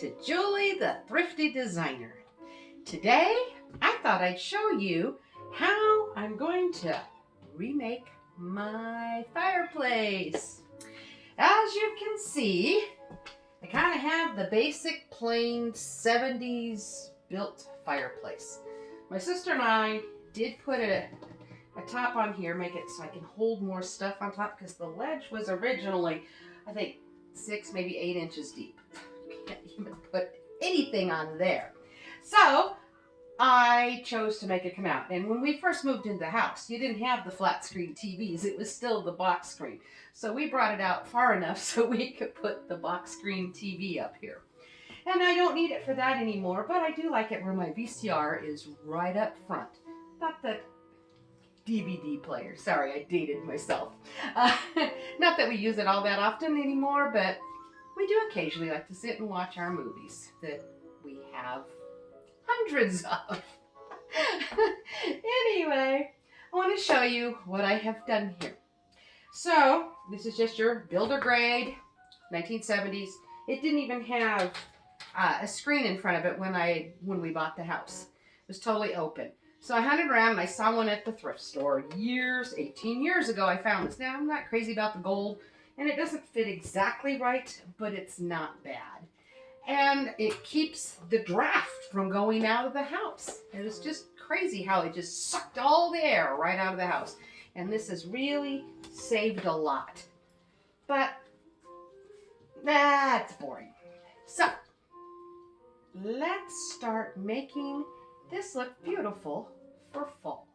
to Julie, the Thrifty Designer. Today, I thought I'd show you how I'm going to remake my fireplace. As you can see, I kind of have the basic plain 70s built fireplace. My sister and I did put a top on here, make it so I can hold more stuff on top because the ledge was originally, I think, 6, maybe 8 inches deep. You can't even put anything on there. So I chose to make it come out. And when we first moved into the house, you didn't have the flat screen TVs. It was still the box screen. So we brought it out far enough so we could put the box screen TV up here. And I don't need it for that anymore, but I do like it where my VCR is right up front. Not the DVD player. Sorry, I dated myself. Not that we use it all that often anymore, but we do occasionally like to sit and watch our movies that we have hundreds of. Anyway, I want to show you what I have done here. So, this is just your builder grade, 1970s. It didn't even have a screen in front of it when we bought the house. It was totally open. So I hunted around and I saw one at the thrift store 18 years ago. I found this. Now, I'm not crazy about the gold, and it doesn't fit exactly right, but it's not bad. And it keeps the draft from going out of the house. It was just crazy how it just sucked all the air right out of the house. And this has really saved a lot. But that's boring. So let's start making this look beautiful for fall.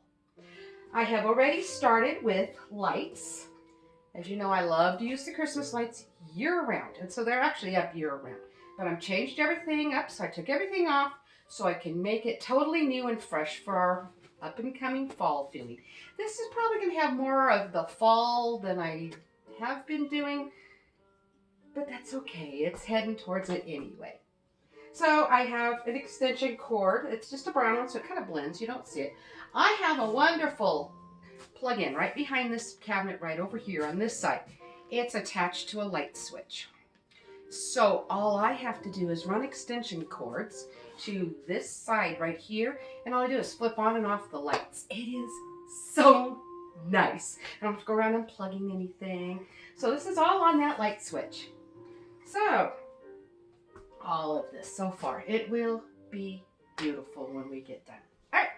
I have already started with lights. As you know, I love to use the Christmas lights year round. And so they're actually up year round. But I've changed everything up, so I took everything off so I can make it totally new and fresh for our up and coming fall feeling. This is probably going to have more of the fall than I have been doing, but that's okay. It's heading towards it anyway. So I have an extension cord. It's just a brown one, so it kind of blends. You don't see it. I have a wonderful plug-in right behind this cabinet right over here on this side. It's attached to a light switch. So all I have to do is run extension cords to this side right here, and all I do is flip on and off the lights. It is so nice. I don't have to go around unplugging anything. So this is all on that light switch. So all of this so far, it will be beautiful when we get done. All right,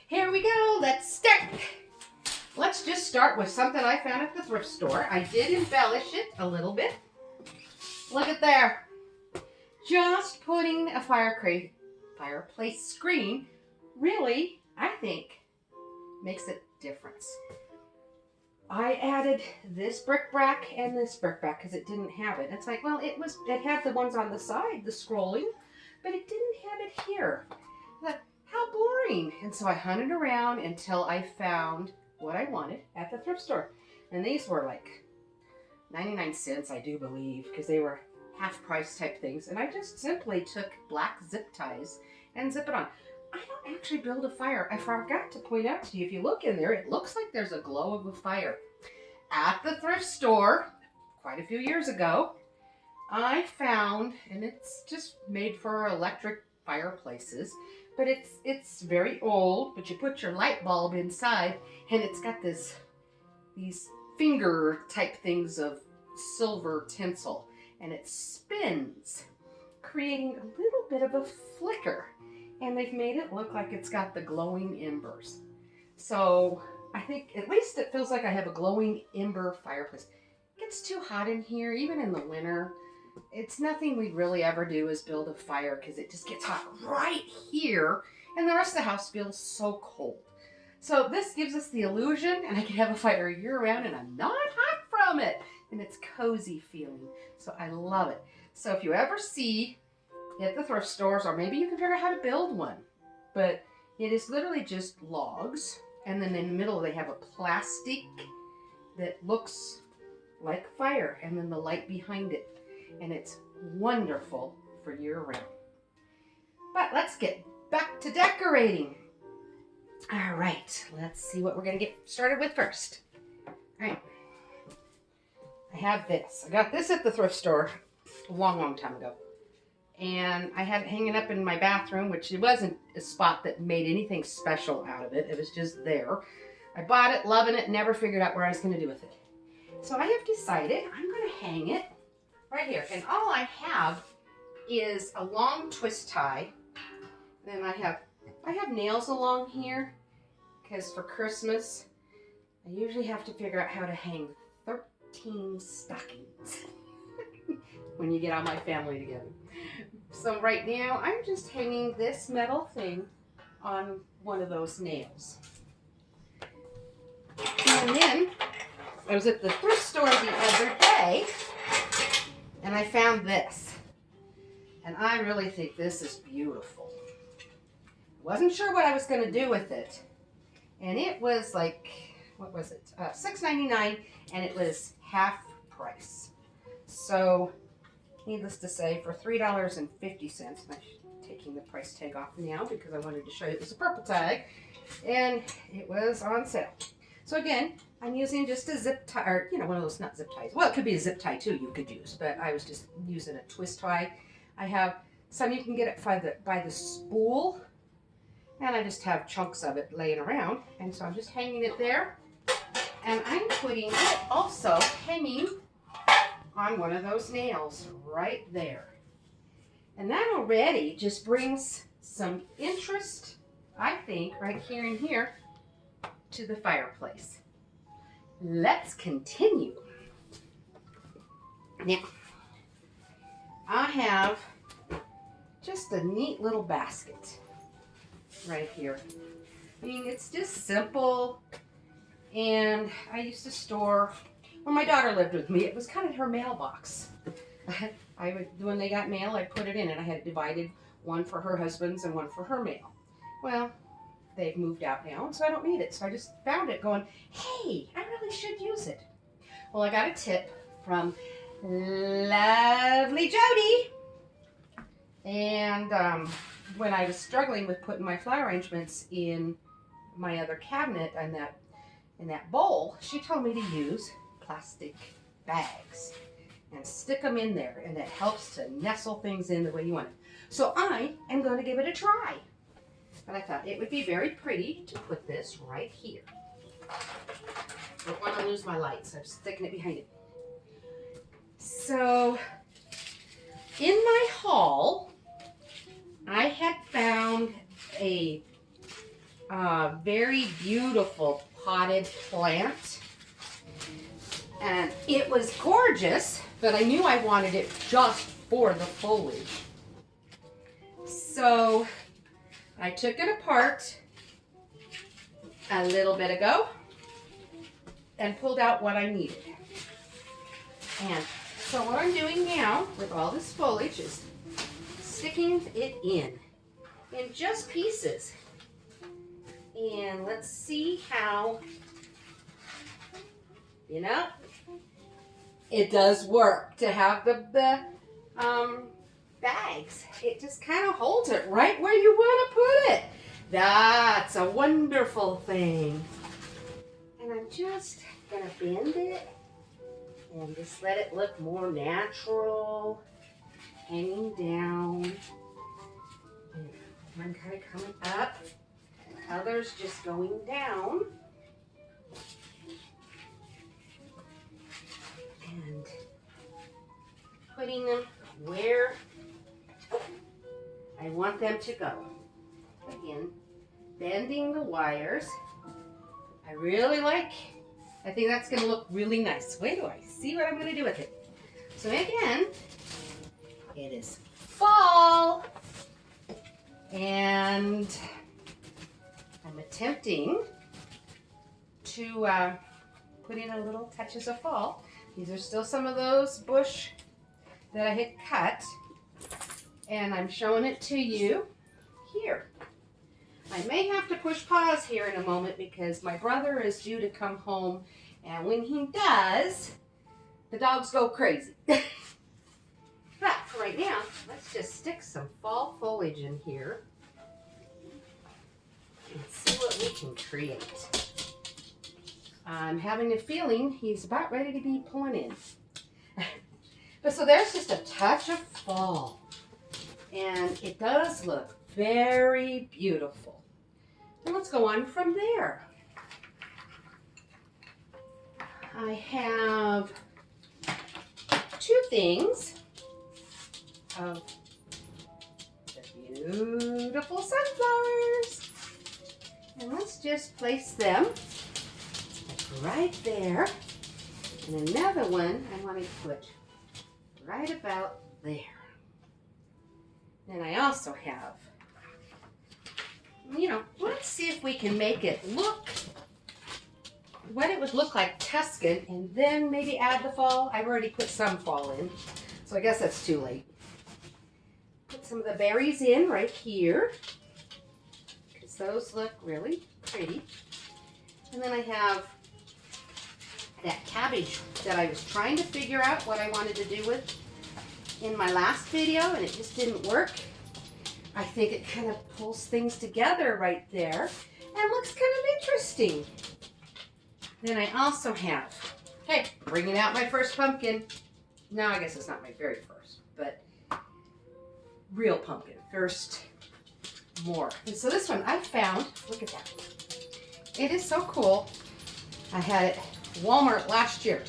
here we go. Let's start. Let's just start with something I found at the thrift store. I did embellish it a little bit. Look at there. Just putting a fireplace screen really, I think, makes a difference. I added this bric-a-brac and this bric-a-brac because it didn't have it. It's like, well, it had the ones on the side, the scrolling, but it didn't have it here. Like, how boring. And so I hunted around until I found what I wanted at the thrift store. And these were like 99 cents, I do believe, because they were half price type things. And I just simply took black zip ties and zip it on. I don't actually build a fire. I forgot to point out to you, if you look in there, it looks like there's a glow of a fire. At the thrift store, quite a few years ago, I found, and it's just made for electric fireplaces, but it's very old, but you put your light bulb inside, and it's got these finger type things of silver tinsel, and it spins, creating a little bit of a flicker. And they've made it look like it's got the glowing embers. So I think at least it feels like I have a glowing ember fireplace. It gets too hot in here, even in the winter. It's nothing we really ever do is build a fire because it just gets hot right here. And the rest of the house feels so cold. So this gives us the illusion, and I can have a fire year round and I'm not hot from it. And it's cozy feeling. So I love it. So if you ever see at the thrift stores, or maybe you can figure out how to build one, but it is literally just logs, and then in the middle they have a plastic that looks like fire, and then the light behind it, and it's wonderful for year round. But let's get back to decorating. All right, let's see what we're going to get started with first. All right, I have this. I got this at the thrift store a long time ago. and I had it hanging up in my bathroom, which it wasn't a spot that made anything special out of it. It was just there. I bought it, loving it, never figured out where I was going to do with it. So I have decided I'm going to hang it right here. And all I have is a long twist tie. Then I have nails along here because for Christmas, I usually have to figure out how to hang 13 stockings when you get all my family together. So right now, I'm just hanging this metal thing on one of those nails. And then I was at the thrift store the other day and I found this. And I really think this is beautiful. Wasn't sure what I was going to do with it. And it was like, what was it? $6.99, and it was half price. So, needless to say, for $3.50, I'm taking the price tag off now because I wanted to show you it was a purple tag, and it was on sale. So again, I'm using just a zip tie, or one of those, not zip ties. Well, it could be a zip tie too you could use, but I was just using a twist tie. I have some you can get it by the spool, and I just have chunks of it laying around, and so I'm just hanging it there, and I'm putting it also hanging on one of those nails right there. And that already just brings some interest, I think, right here and here to the fireplace. Let's continue. Now, I have just a neat little basket right here. I mean, it's just simple, and I used to store, when my daughter lived with me, it was kind of her mailbox. When they got mail, I put it in, and I had it divided, one for her husband's and one for her mail. Well, they've moved out now, and so I don't need it. So I just found it going, hey, I really should use it. Well, I got a tip from lovely Jodi. And when I was struggling with putting my flower arrangements in my other cabinet and in that bowl, she told me to use plastic bags and stick them in there, and it helps to nestle things in the way you want it. So I am going to give it a try. But I thought it would be very pretty to put this right here. Don't want to lose my light, so I'm sticking it behind it. So in my haul, I had found a very beautiful potted plant, and it was gorgeous, but I knew I wanted it just for the foliage. So I took it apart a little bit ago and pulled out what I needed. And so what I'm doing now with all this foliage is sticking it in just pieces. And let's see how, it does work to have the bags. It just kind of holds it right where you want to put it. That's a wonderful thing. And I'm just going to bend it and just let it look more natural, hanging down. And one kind of coming up, others just going down. And putting them where I want them to go. Again, bending the wires. I think that's going to look really nice. Wait till I see what I'm going to do with it. So again, it is fall, and I'm attempting to put in a little touches of fall. These are still some of those bush that I had cut, and I'm showing it to you here. I may have to push pause here in a moment because my brother is due to come home, and when he does, the dogs go crazy. But for right now, let's just stick some fall foliage in here and see what we can create. I'm having a feeling he's about ready to be pulling in. But so there's just a touch of fall. And it does look very beautiful. And let's go on from there. I have two things of the beautiful sunflowers. And let's just place them right there. And another one I want to put right about there. And I also have, let's see if we can make it look what it would look like Tuscan, and then maybe add the fall. I've already put some fall in, so I guess that's too late. Put some of the berries in right here, because those look really pretty. And then I have that cabbage that I was trying to figure out what I wanted to do with in my last video, and it just didn't work. I think it kind of pulls things together right there and looks kind of interesting. Then I also have, hey, bringing out my first pumpkin. No, I guess it's not my very first, but real pumpkin. First, more. And so this one I found, look at that. It is so cool. I had it at Walmart last year,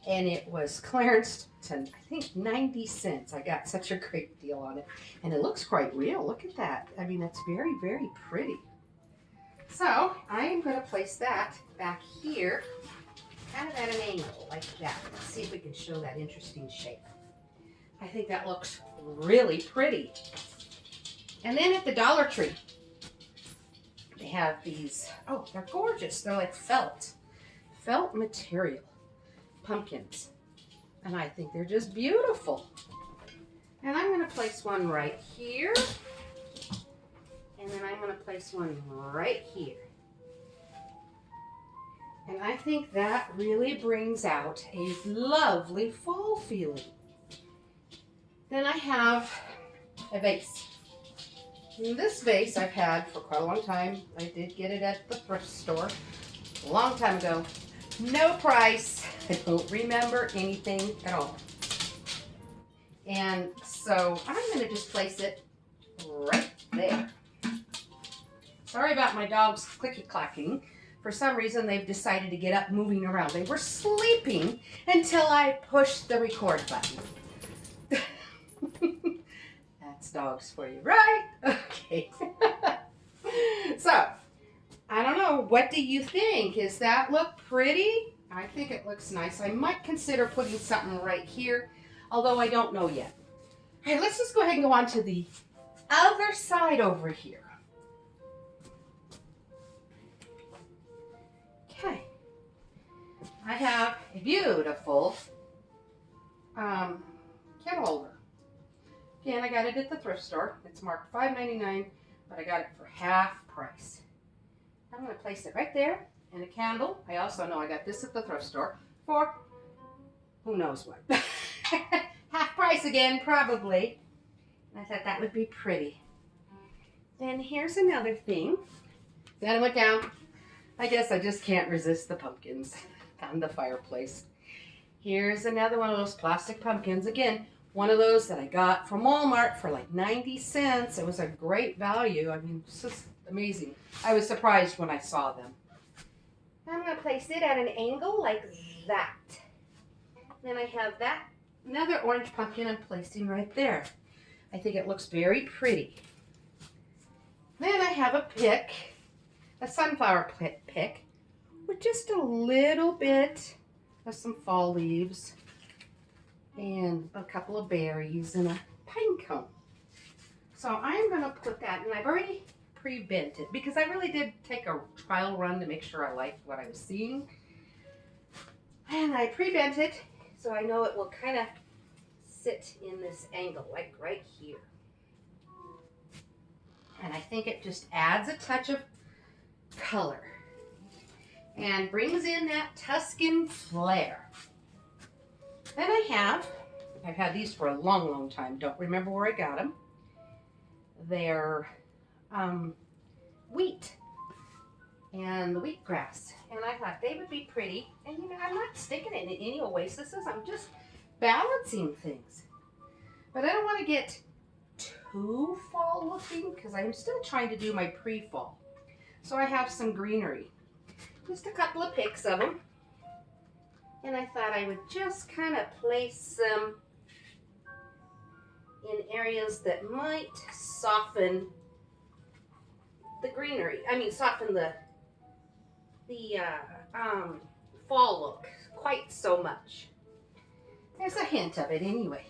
and it was clearanced to, I think, 90 cents. I got such a great deal on it, and it looks quite real. Look at that. I mean, it's very, very pretty. So I am going to place that back here, kind of at an angle like that. Let's see if we can show that interesting shape. I think that looks really pretty. And then at the Dollar Tree, they have these, oh, they're gorgeous. They're like felt material pumpkins. And I think they're just beautiful. And I'm going to place one right here. And then I'm going to place one right here. And I think that really brings out a lovely fall feeling. Then I have a vase. And this vase I've had for quite a long time. I did get it at the thrift store a long time ago. No price. I don't remember anything at all. And so I'm going to just place it right there. Sorry about my dogs clicky-clacking. For some reason, they've decided to get up moving around. They were sleeping until I pushed the record button. That's dogs for you, right? Okay. So, I don't know. What do you think? Does that look pretty? I think it looks nice. I might consider putting something right here, although I don't know yet. All right, let's just go ahead and go on to the other side over here. Okay, I have a beautiful candle holder. Again, I got it at the thrift store. It's marked $5.99, but I got it for half price. I'm going to place it right there. And a candle. I also know I got this at the thrift store for who knows what. Half price again, probably. And I thought that would be pretty. Then here's another thing. Then I went down. I guess I just can't resist the pumpkins on the fireplace. Here's another one of those plastic pumpkins. Again, one of those that I got from Walmart for like 90 cents. It was a great value. I mean, it's just amazing. I was surprised when I saw them. I'm going to place it at an angle like that. Then I have that, another orange pumpkin I'm placing right there. I think it looks very pretty. Then I have a pick. A sunflower pick with just a little bit of some fall leaves and a couple of berries and a pine cone. So I'm going to put that, and I've already pre-bent it because I really did take a trial run to make sure I liked what I was seeing. And I pre-bent it so I know it will kind of sit in this angle, like right here. And I think it just adds a touch of color and brings in that Tuscan flair. Then I've had these for a long, long time. Don't remember where I got them. They're wheat and the wheatgrass. And I thought they would be pretty. And you know, I'm not sticking it in any oases. I'm just balancing things. But I don't want to get too fall looking because I'm still trying to do my pre-fall. So I have some greenery. Just a couple of pics of them. And I thought I would just kind of place them in areas that might soften the greenery. I mean, soften the fall look quite so much. There's a hint of it anyway.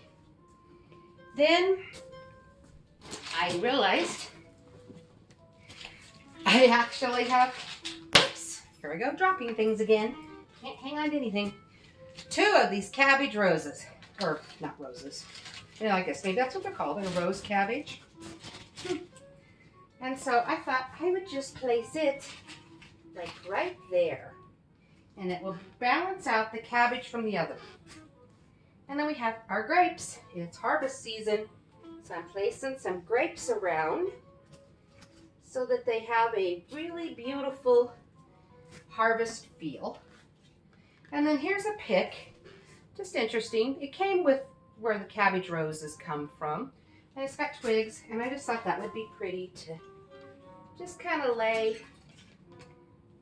Then I realized I actually have, oops, here we go, dropping things again. Can't hang on to anything. 2 of these cabbage roses, or not roses. You know, I guess maybe that's what they're called, a rose cabbage. And so I thought I would just place it like right there. And it will balance out the cabbage from the other. And then we have our grapes. It's harvest season, so I'm placing some grapes around so that they have a really beautiful harvest feel. And then here's a pic, just interesting. It came with where the cabbage roses come from. And it's got twigs, and I just thought that would be pretty to just kind of lay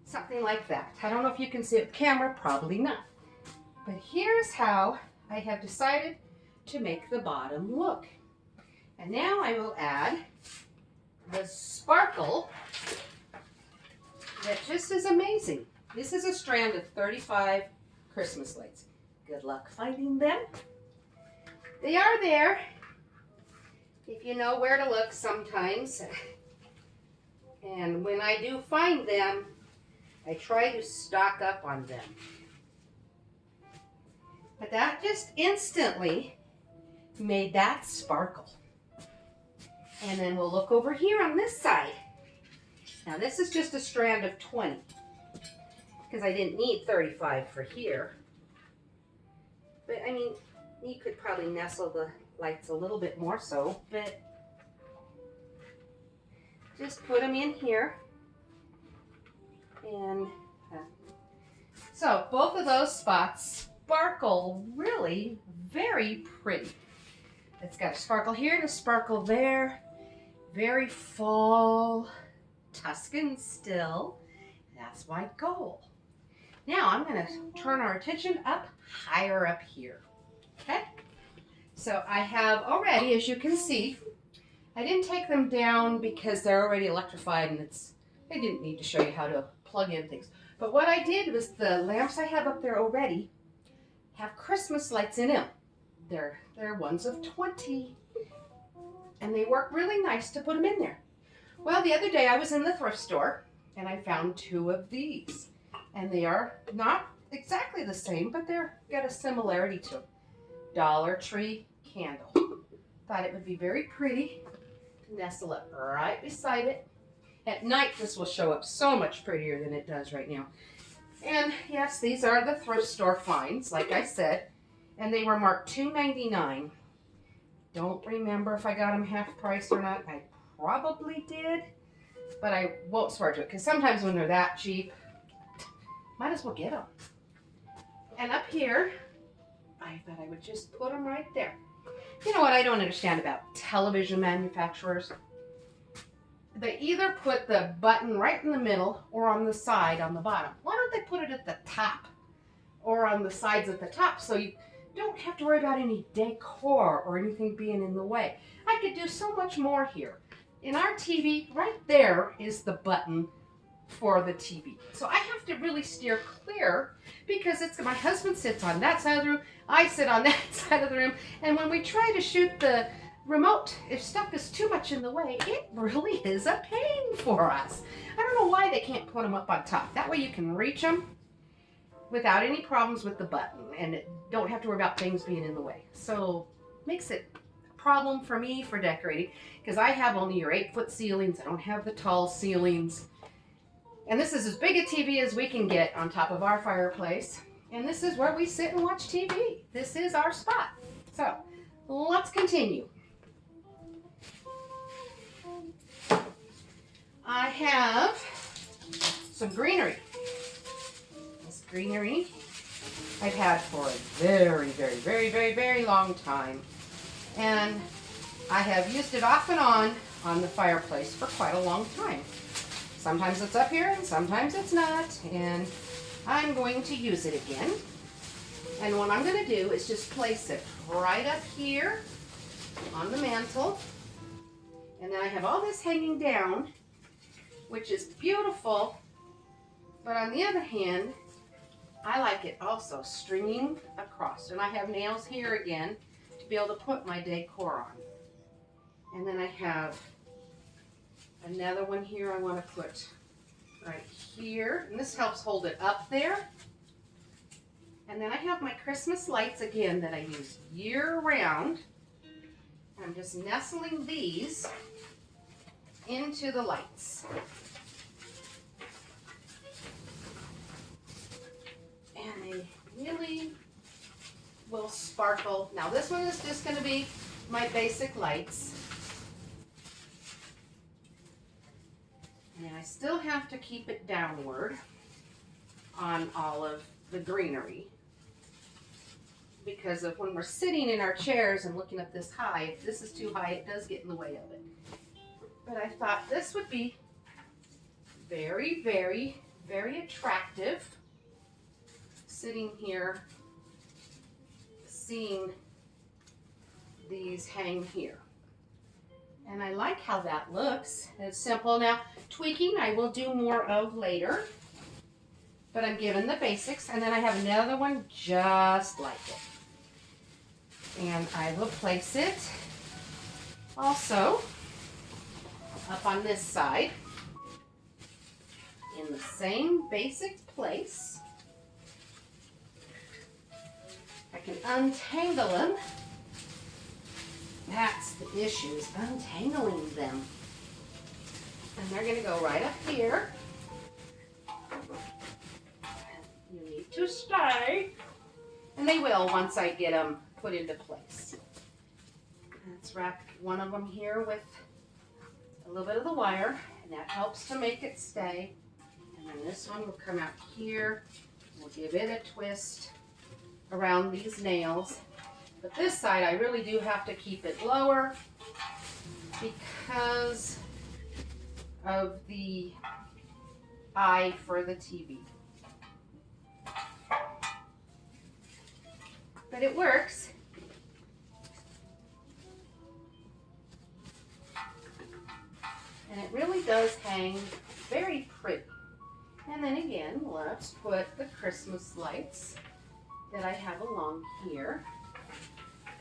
something like that. I don't know if you can see it with camera, probably not. But here's how I have decided to make the bottom look. And now I will add the sparkle that just is amazing. This is a strand of 35 Christmas lights. Good luck finding them. They are there if you know where to look sometimes. And when I do find them, I try to stock up on them. But that just instantly made that sparkle. And then we'll look over here on this side. Now this is just a strand of 20 because I didn't need 35 for here. But I mean, you could probably nestle the lights a little bit more so, but just put them in here. And so both of those spots sparkle really very pretty. It's got a sparkle here and a sparkle there. Very fall, Tuscan still. That's my goal. Now I'm going to turn our attention up higher up here. Okay? So I have already, as you can see, I didn't take them down because they're already electrified and I didn't need to show you how to plug in things. But what I did was the lamps I have up there already have Christmas lights in them. They're ones of 20. And they work really nice to put them in there. Well, the other day I was in the thrift store and I found 2 of these. And they are not exactly the same, but they're got a similarity to them. Dollar Tree candle. Thought it would be very pretty to nestle it right beside it. At night, this will show up so much prettier than it does right now. And yes, these are the thrift store finds, like I said. And they were marked $2.99. Don't remember if I got them half price or not. I probably did, but I won't swear to it because sometimes when they're that cheap, might as well get them. And up here, I thought I would just put them right there. You know what I don't understand about television manufacturers? They either put the button right in the middle or on the side on the bottom. Why don't they put it at the top or on the sides at the top so you don't have to worry about any decor or anything being in the way? I could do so much more here. In our TV, right there is the button for the TV. So I have to really steer clear because my husband sits on that side of the room, I sit on that side of the room, and when we try to shoot the remote, if stuff is too much in the way, it really is a pain for us. I don't know why they can't put them up on top. That way you can reach them without any problems with the button and don't have to worry about things being in the way. So makes it a problem for me for decorating because I have only your 8-foot ceilings. I don't have the tall ceilings. And this is as big a TV as we can get on top of our fireplace. And this is where we sit and watch TV. This is our spot. So let's continue. I have some greenery. This greenery I've had for a very, very, very, very, very long time. And I have used it off and on the fireplace for quite a long time. Sometimes it's up here and sometimes it's not, and I'm going to use it again. And what I'm going to do is just place it right up here on the mantle. And then I have all this hanging down, which is beautiful. But on the other hand, I like it also stringing across. And I have nails here again to be able to put my decor on. And then I have another one here I want to put right here. And this helps hold it up there. And then I have my Christmas lights again that I use year round. I'm just nestling these into the lights. And they really will sparkle. Now this one is just going to be my basic lights. And I still have to keep it downward on all of the greenery, because of when we're sitting in our chairs and looking up this high, if this is too high, it does get in the way of it. But I thought this would be very, very, very attractive, sitting here, seeing these hang here. And I like how that looks. It's simple. Now, tweaking I will do more of later, but I'm given the basics. And then I have another one just like it. And I will place it also up on this side in the same basic place. I can untangle them. That's the issue, is untangling them. And they're going to go right up here. You need to stay. And they will once I get them put into place. Let's wrap one of them here with a little bit of the wire, and that helps to make it stay. And then this one will come out here. We'll give it a twist around these nails. But this side, I really do have to keep it lower because of the eye for the TV. But it works. And it really does hang very pretty. And then again, let's put the Christmas lights that I have along here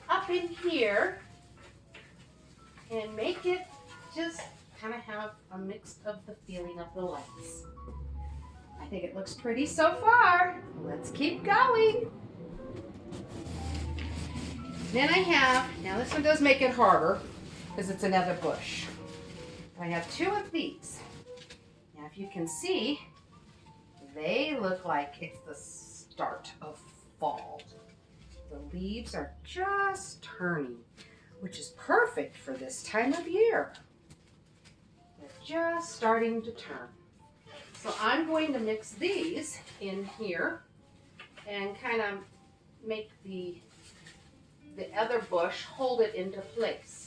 up in here and make it just kind of have a mix of the feeling of the lights. I think it looks pretty so far. Let's keep going. Then I have, now this one does make it harder because it's another bush. I have two of these. Now if you can see, they look like it's the start of fall. The leaves are just turning, which is perfect for this time of year. They're just starting to turn. So I'm going to mix these in here and kind of make the other bush hold it into place.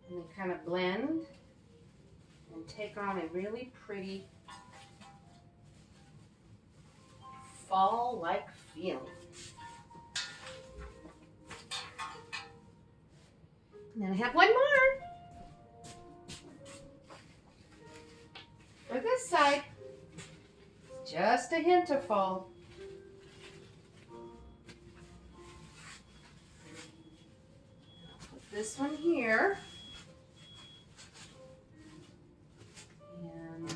And then kind of blend and take on a really pretty fall-like feeling. And then I have one more. For this side, just a hint of fall. I'll put this one here. And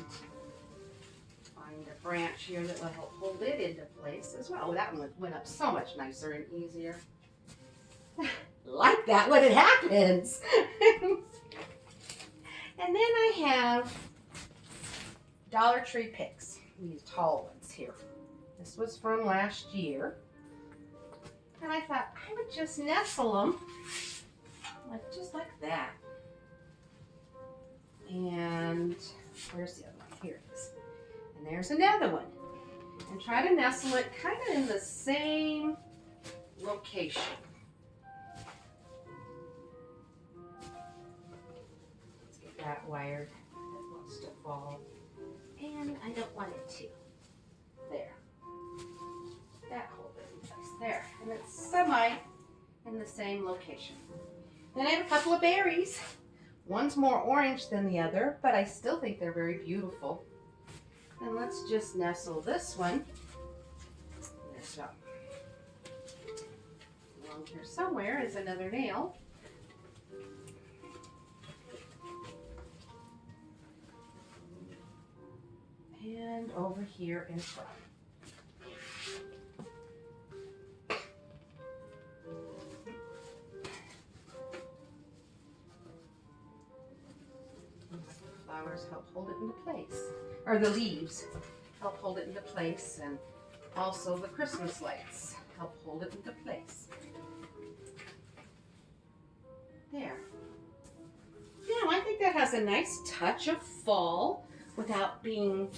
find a branch here that will help hold it into place as well. That one went up so much nicer and easier. Like that when it happens. And then I have Dollar Tree picks, these tall ones here. This was from last year. And I thought I would just nestle them just like that. And where's the other one? Here it is. And there's another one. And try to nestle it kind of in the same location. Let's get that wired. It wants to fall. And I don't want it to. There. That hold it in place. There. And it's semi in the same location. Then I have a couple of berries. One's more orange than the other, but I still think they're very beautiful. And let's just nestle this one. There's one. Along here somewhere is another nail. And over here as well. Flowers help hold it into place, or the leaves help hold it into place, and also the Christmas lights help hold it into place. There. Now I think that has a nice touch of fall without being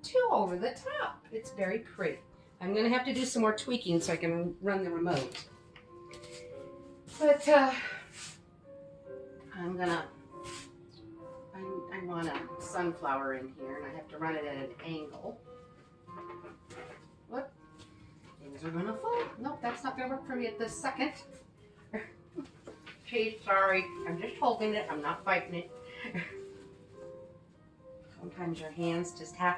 too over the top. It's very pretty. I'm going to have to do some more tweaking so I can run the remote. But I want a sunflower in here, and I have to run it at an angle. Whoop. Things are going to fall. Nope, that's not going to work for me at this second. Gee, sorry. I'm just holding it. I'm not fighting it. Sometimes your hands just have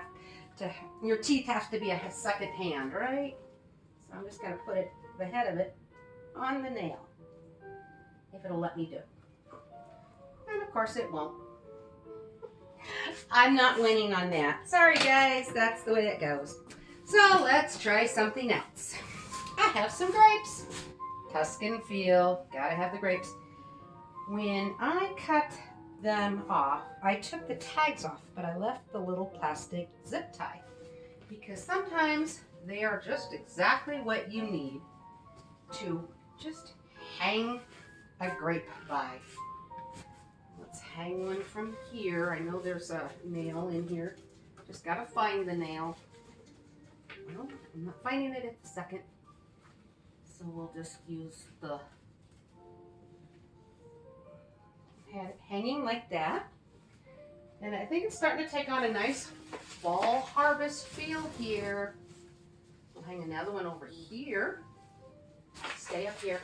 to, your teeth have to be a second hand, right? So I'm just going to put the head of it on the nail, if it'll let me do it. And of course it won't. I'm not winning on that. Sorry guys, that's the way it goes. So let's try something else. I have some grapes. Tuscan feel, gotta have the grapes. When I cut them off, I took the tags off, but I left the little plastic zip tie because sometimes they are just exactly what you need to just hang a grape by. Let's hang one from here. I know there's a nail in here. Just gotta find the nail. Well, I'm not finding it at the second. So we'll just use the hanging like that. And I think it's starting to take on a nice fall harvest feel here. We'll hang another one over here. Stay up here.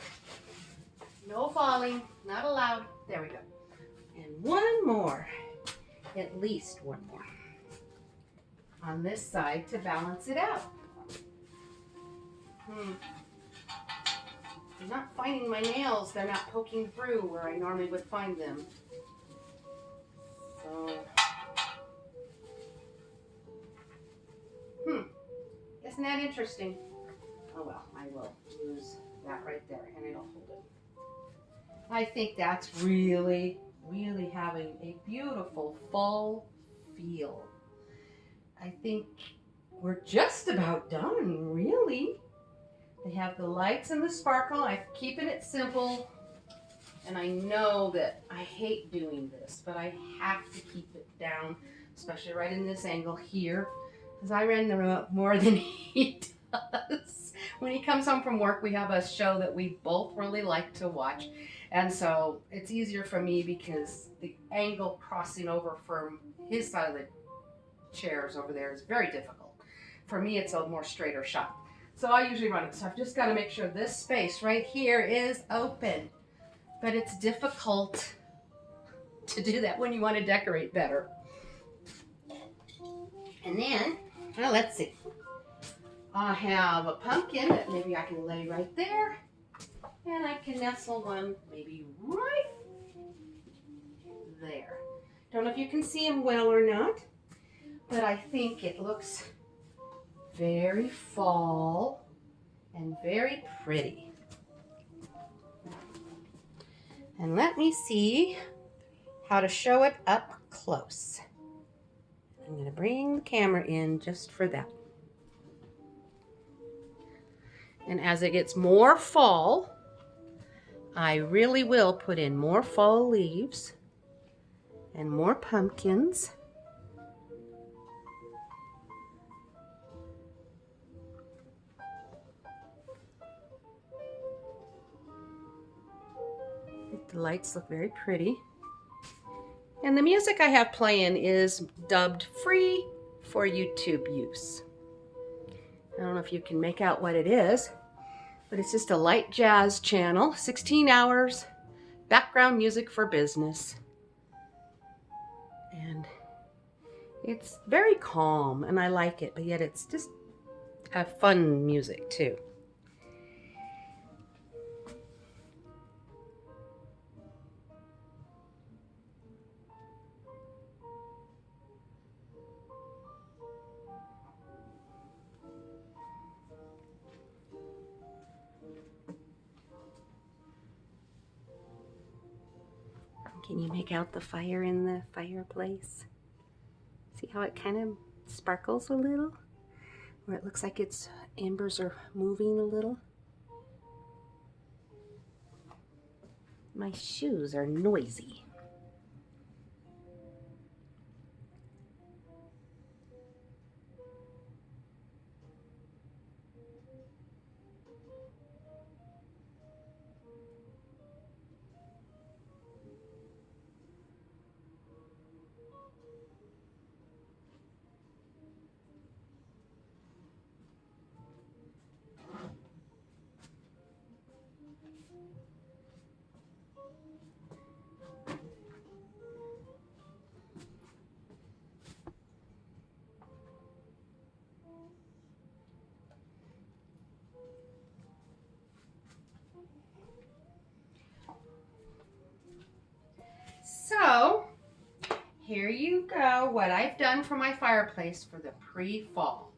No falling, not allowed. There we go. And one more, at least one more, on this side to balance it out. I'm not finding my nails. They're not poking through where I normally would find them. So, isn't that interesting? Oh well, I will use that right there and it'll hold it. I think that's really having a beautiful fall feel. I think we're just about done, really. They have the lights and the sparkle. I'm keeping it simple. And I know that I hate doing this, but I have to keep it down, especially right in this angle here, because I ran the remote more than he does. When he comes home from work, we have a show that we both really like to watch. And so it's easier for me because the angle crossing over from his side of the chairs over there is very difficult. For me, it's a more straighter shot. So I usually run it. So I've just got to make sure this space right here is open. But it's difficult to do that when you want to decorate better. And then, well, let's see. I have a pumpkin that maybe I can lay right there. And I can nestle one maybe right there. Don't know if you can see him well or not, but I think it looks very fall and very pretty. And let me see how to show it up close. I'm going to bring the camera in just for that. And as it gets more fall, I really will put in more fall leaves and more pumpkins. The lights look very pretty. And the music I have playing is dubbed free for YouTube use. I don't know if you can make out what it is, but it's just a light jazz channel, 16 hours, background music for business. And it's very calm and I like it, but yet it's just a fun music too. Can you make out the fire in the fireplace? See how it kind of sparkles a little? Or it looks like its embers are moving a little? My shoes are noisy. So, here you go, what I've done for my fireplace for the pre-fall.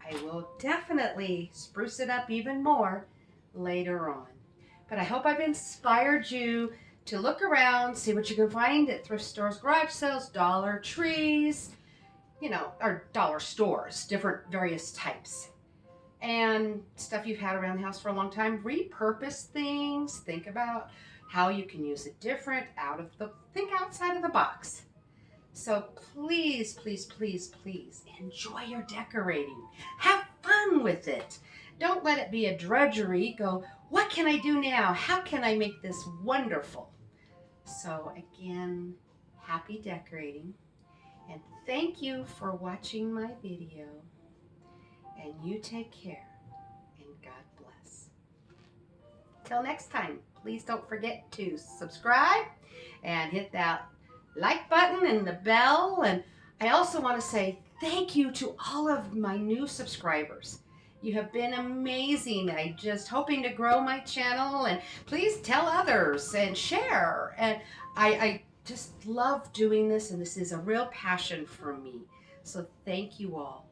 I will definitely spruce it up even more later on. But I hope I've inspired you to look around, see what you can find at thrift stores, garage sales, Dollar Trees, or dollar stores, different various types. And stuff you've had around the house for a long time. Repurpose things. Think about how you can use it different, think outside of the box. So please, please, please, please enjoy your decorating. Have fun with it. Don't let it be a drudgery. Go, what can I do now? How can I make this wonderful? So again, happy decorating. And thank you for watching my video. And you take care. And God bless. Till next time, please don't forget to subscribe and hit that like button and the bell. And I also want to say thank you to all of my new subscribers. You have been amazing. I'm just hoping to grow my channel, and please tell others and share. And I just love doing this, and this is a real passion for me. So thank you all.